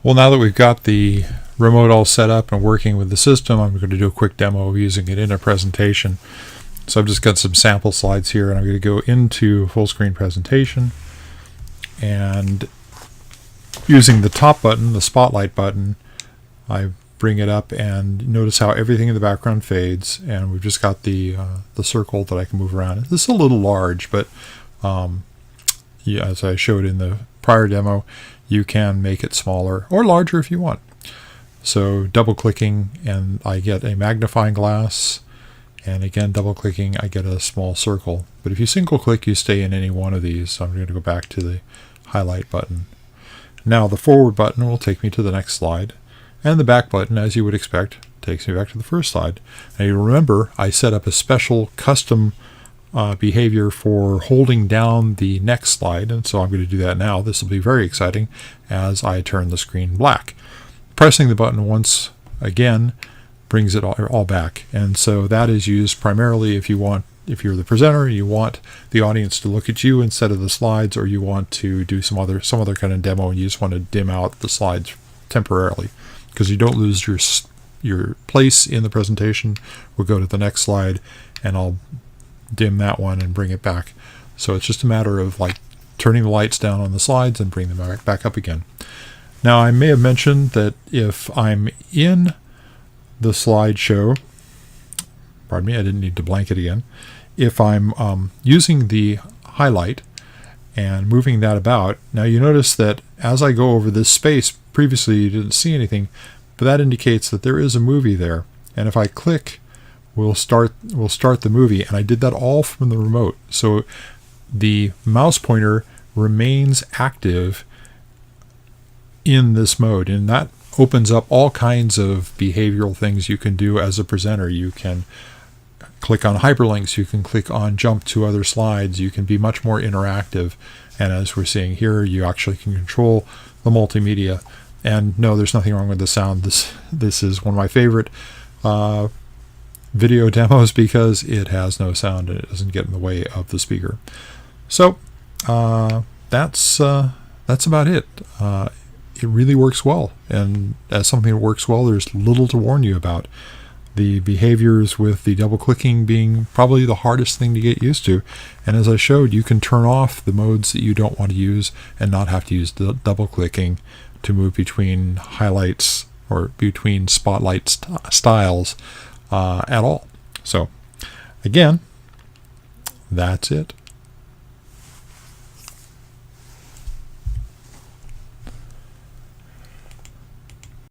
Well, now that we've got the remote all set up and working with the system, I'm going to do a quick demo of using it in a presentation. So I've just got some sample slides here, and I'm going to go into full screen presentation, and using the top button, the spotlight button, I bring it up and notice how everything in the background fades, and we've just got the circle that I can move around. This is a little large, but yeah, as I showed in the prior demo, you can make it smaller or larger if you want. So double clicking and I get a magnifying glass, and again double clicking I get a small circle. But if you single click, you stay in any one of these. So I'm going to go back to the highlight button. Now the forward button will take me to the next slide, and the back button, as you would expect, takes me back to the first slide. Now you remember I set up a special custom behavior for holding down the next slide, and so I'm going to do that now. This will be very exciting as I turn the screen black. Pressing the button once again brings it all back, and so that is used primarily if you're the presenter, you want the audience to look at you instead of the slides, or you want to do some other kind of demo and you just want to dim out the slides temporarily, because you don't lose your place in the presentation. We'll go to the next slide and I'll dim that one and bring it back. So it's just a matter of like turning the lights down on the slides and bring them back up again. Now I may have mentioned that if I'm in the slideshow, pardon me, I didn't need to blank it again. If I'm using the highlight and moving that about, now you notice that as I go over this space, previously you didn't see anything, but that indicates that there is a movie there. And if I click, we'll start the movie, and I did that all from the remote. So the mouse pointer remains active in this mode, and that opens up all kinds of behavioral things you can do as a presenter. You can click on hyperlinks, you can click on jump to other slides, you can be much more interactive, and as we're seeing here, you actually can control the multimedia. And no, there's nothing wrong with the sound. This is one of my favorite video demos because it has no sound and it doesn't get in the way of the speaker. So that's about it. It really works well, and as something that works well, there's little to warn you about. The behaviors with the double clicking being probably the hardest thing to get used to, and as I showed, you can turn off the modes that you don't want to use and not have to use the double clicking to move between highlights or between spotlight styles at all. So again, that's it.